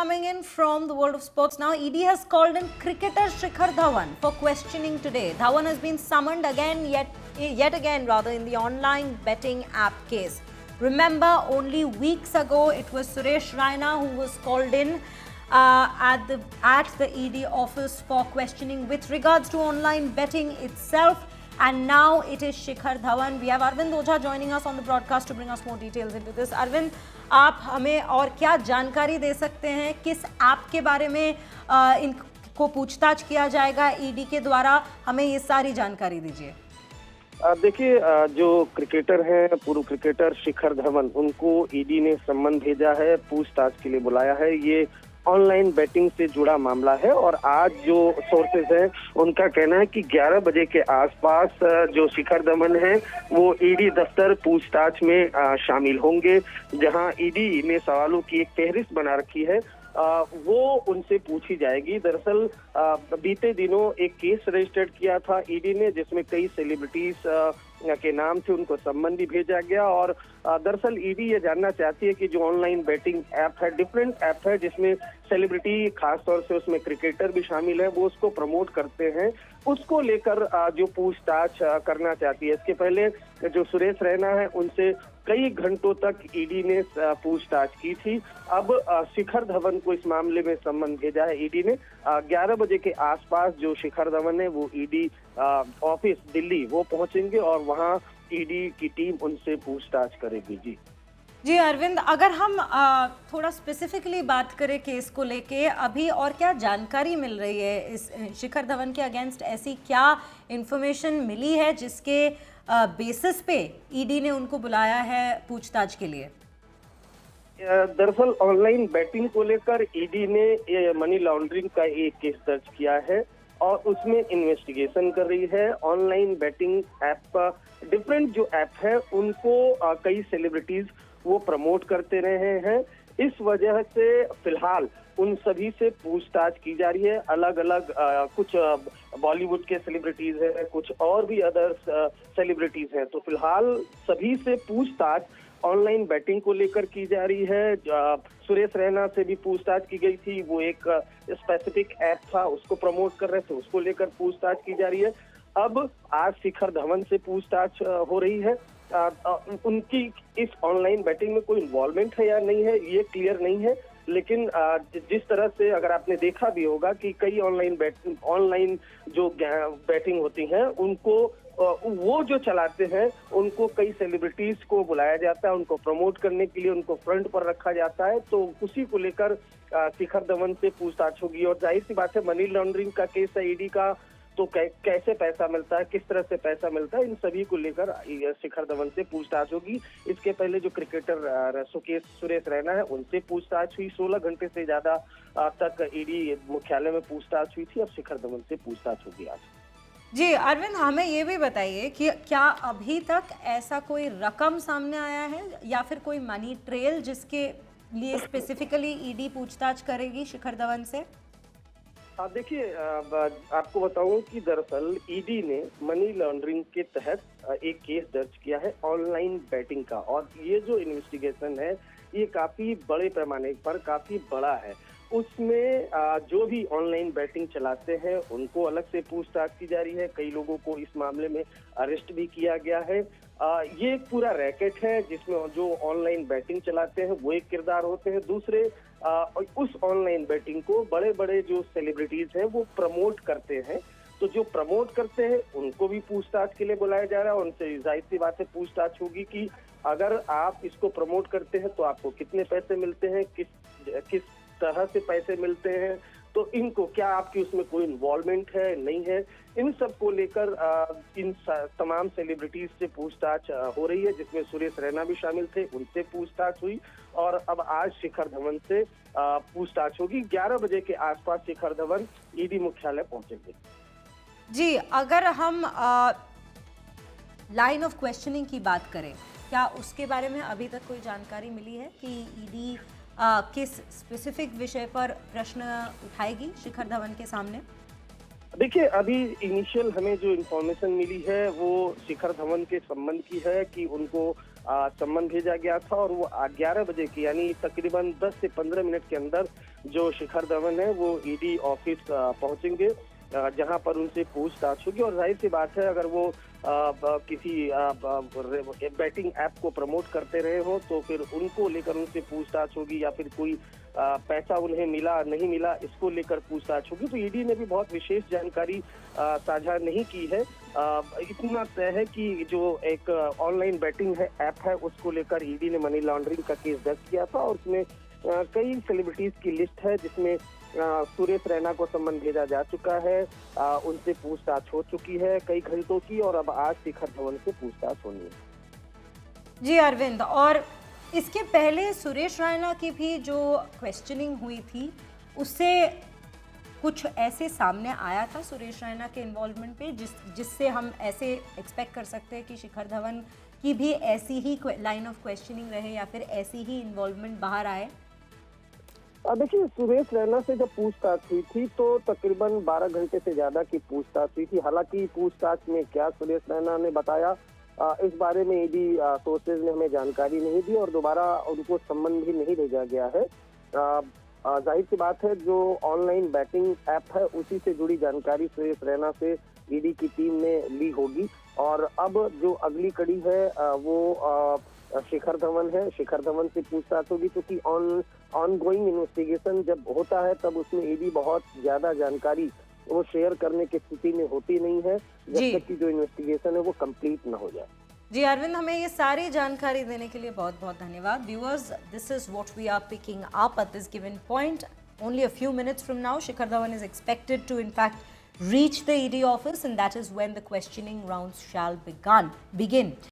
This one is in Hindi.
coming in from the world of sports now. ED has called in cricketer Shikhar Dhawan for questioning today. Dhawan has been summoned yet again in the online betting app case. Remember, only weeks ago it was Suresh Raina who was called in at the ED office for questioning with regards to online betting itself. And now it is Shikhar Dhawan. We have Arvind Ojha joining us on the broadcast to bring us more details into this. Arvind, आप हमें और क्या जानकारी दे सकते हैं? किस ऐप के बारे में इनको पूछताछ किया जाएगा ईडी के द्वारा? हमें ये सारी जानकारी दीजिए। देखिए, जो क्रिकेटर हैं, पूर्व क्रिकेटर शिखर धवन, उनको ईडी ने सम्मन भेजा है, पूछताछ के लिए बुलाया है। ये ऑनलाइन बैटिंग से जुड़ा मामला है और आज जो सोर्सेज हैं उनका कहना है कि 11 बजे के आसपास जो शिखर धवन है वो ईडी दफ्तर पूछताछ में शामिल होंगे, जहां ईडी ने सवालों की एक फहरिस्त बना रखी है, वो उनसे पूछी जाएगी। दरअसल बीते दिनों एक केस रजिस्टर्ड किया था ईडी ने, जिसमें कई सेलिब्रिटीज के नाम से उनको सम्मन भी भेजा गया। और दरअसल ईडी ये जानना चाहती है कि जो ऑनलाइन बैटिंग ऐप है, डिफरेंट ऐप है जिसमें सेलिब्रिटी, खासतौर से उसमें क्रिकेटर भी शामिल है, वो उसको प्रमोट करते हैं, उसको लेकर जो पूछताछ करना चाहती है। इसके पहले जो सुरेश रैना है उनसे कई घंटों तक ईडी ने पूछताछ की थी। अब शिखर धवन को इस मामले में सम्मन भेजा है ईडी ने। 11 बजे के आसपास जो शिखर धवन है वो ईडी ऑफिस दिल्ली वो पहुंचेंगे और वहां ईडी की टीम उनसे पूछताछ करेगी। जी अरविंद, अगर हम थोड़ा स्पेसिफिकली बात करें केस को लेके, अभी और क्या जानकारी मिल रही है इस शिखर धवन के अगेंस्ट? ऐसी क्या इंफॉर्मेशन मिली है जिसके बेसिस पे ईडी ने उनको बुलाया है पूछताछ के लिए? दरअसल ऑनलाइन बैटिंग को लेकर ईडी ने मनी लॉन्ड्रिंग का एक केस दर्ज किया है और उसमें इन्वेस्टिगेशन कर रही है। ऑनलाइन बैटिंग ऐप का डिफरेंट जो ऐप है उनको कई सेलिब्रिटीज वो प्रमोट करते रहे हैं। इस वजह से फिलहाल उन सभी से पूछताछ की जा रही है। अलग अलग कुछ बॉलीवुड के सेलिब्रिटीज हैं, कुछ और भी अदर सेलिब्रिटीज हैं। तो फिलहाल सभी से पूछताछ ऑनलाइन बैटिंग को लेकर की जा रही है। सुरेश रैना से भी पूछताछ की गई थी, वो एक स्पेसिफिक ऐप था उसको प्रमोट कर रहे थे, उसको लेकर पूछताछ की जा रही है। अब आज शिखर धवन से पूछताछ हो रही है। उनकी इस ऑनलाइन बैटिंग में कोई इन्वॉल्वमेंट है या नहीं है ये क्लियर नहीं है, लेकिन जिस तरह से अगर आपने देखा भी होगा कि कई ऑनलाइन जो बैटिंग होती हैं उनको वो जो चलाते हैं उनको कई सेलिब्रिटीज को बुलाया जाता है, उनको प्रमोट करने के लिए उनको फ्रंट पर रखा जाता है। तो उसी को लेकर शिखर धवन से पूछताछ होगी। और जाहिर सी बात है, मनी लॉन्ड्रिंग का केस है ईडी का, तो कैसे पैसा मिलता है, किस तरह से पैसा मिलता है, इन सभी को लेकर शिखर धवन से पूछताछ होगी। इसके पहले जो क्रिकेटर सुरेश रैना है उनसे पूछताछ हुई, 16 घंटे से ज्यादा तक ईडी मुख्यालय में पूछताछ हुई थी। अब शिखर धवन से पूछताछ होगी आज। जी अरविंद, हमें ये भी बताइए कि क्या अभी तक ऐसा कोई रकम सामने आया है या फिर कोई मनी ट्रेल जिसके लिए स्पेसिफिकली ईडी पूछताछ करेगी शिखर धवन से? देखिए, आपको बताऊं कि दरअसल ईडी ने मनी लॉन्ड्रिंग के तहत एक केस दर्ज किया है ऑनलाइन बैटिंग का, और ये जो इन्वेस्टिगेशन है ये काफी बड़े पैमाने पर काफी बड़ा है। उसमें जो भी ऑनलाइन बैटिंग चलाते हैं उनको अलग से पूछताछ की जा रही है। कई लोगों को इस मामले में अरेस्ट भी किया गया है। ये एक पूरा रैकेट है जिसमें जो ऑनलाइन बैटिंग चलाते हैं वो एक किरदार होते हैं, दूसरे उस ऑनलाइन बैटिंग को बड़े बड़े जो सेलिब्रिटीज हैं वो प्रमोट करते हैं। तो जो प्रमोट करते हैं उनको भी पूछताछ के लिए बुलाया जा रहा है। उनसे जाहिर सी बात है पूछताछ होगी कि अगर आप इसको प्रमोट करते हैं तो आपको कितने पैसे मिलते हैं, किस तरह से पैसे मिलते हैं, तो इनको क्या आपकी उसमें कोई इन्वॉल्वमेंट है नहीं है, इन सब को लेकर इन तमाम सेलिब्रिटीज से पूछताछ हो रही है, जिसमें सुरेश रैना भी शामिल थे, उनसे पूछताछ हुई। और अब आज शिखर धवन से पूछताछ होगी। 11 बजे के आसपास शिखर धवन ईडी मुख्यालय पहुंचेंगे। जी, अगर हम लाइन ऑफ क्वेश्चनिंग की बात करें, क्या उसके बारे में अभी तक कोई जानकारी मिली है कि ईडी किस स्पेसिफिक विषय पर प्रश्न उठाएगी शिखर धवन के सामने? देखिए, अभी इनिशियल हमें जो इन्फॉर्मेशन मिली है वो शिखर धवन के संबंध की है कि उनको सम्मन भेजा गया था और वो 11 बजे की यानी तकरीबन 10 से 15 मिनट के अंदर जो शिखर धवन है वो ईडी ऑफिस पहुंचेंगे, जहां पर उनसे पूछताछ होगी। और जाहिर सी बात है, अगर वो किसी बैटिंग ऐप को प्रमोट करते रहे हो तो फिर उनको लेकर उनसे पूछताछ होगी, या फिर कोई पैसा उन्हें मिला नहीं मिला इसको लेकर पूछताछ होगी। तो ईडी ने भी बहुत विशेष जानकारी साझा नहीं की है। इतना तय है कि जो एक ऑनलाइन बैटिंग है ऐप है उसको लेकर ईडी ने मनी लॉन्ड्रिंग का केस दर्ज किया था और उसमें कई सेलिब्रिटीज की लिस्ट है, जिसमें सुरेश रैना को सम्मन भेजा जा चुका है, उनसे पूछताछ हो चुकी है कई घंटों की, और अब आज शिखर धवन से पूछताछ होनी है। जी अरविंद, और इसके पहले सुरेश रैना की भी जो क्वेश्चनिंग हुई थी उससे कुछ ऐसे सामने आया था सुरेश रैना के इन्वॉल्वमेंट पे जिससे हम ऐसे एक्सपेक्ट कर सकते हैं कि शिखर धवन की भी ऐसी ही लाइन ऑफ क्वेश्चनिंग रहे या फिर ऐसी ही इन्वॉल्वमेंट बाहर आए? देखिए, सुरेश रैना से जब पूछताछ हुई थी तो तकरीबन 12 घंटे से ज्यादा की पूछताछ हुई थी। हालांकि पूछताछ में क्या सुरेश रैना ने बताया इस बारे में ईडी सोर्सेज ने हमें जानकारी नहीं दी और दोबारा उनको सम्मन भी नहीं भेजा गया है। जाहिर सी बात है, जो ऑनलाइन बैटिंग ऐप है उसी से जुड़ी जानकारी सुरेश रैना से ईडी की टीम ने ली होगी। और अब जो अगली कड़ी है वो शिखर धवन है। शिखर धवन से पूछताछ होगी, क्योंकि ऑनगोइंग इन्वेस्टिगेशन जब होता है तब उसमें ईडी बहुत ज्यादा जानकारी वो शेयर करने की स्थिति में होती नहीं है जब तक कि जो इन्वेस्टिगेशन है वो कंप्लीट ना हो जाए। जी अरविंद, हमें ये सारी जानकारी देने के लिए बहुत बहुत धन्यवाद। Viewers, this is what we are picking up at this given point. Only a few minutes from now, Shikhar Dhawan is expected to in fact reach the ED office, and that is when the questioning rounds shall begin.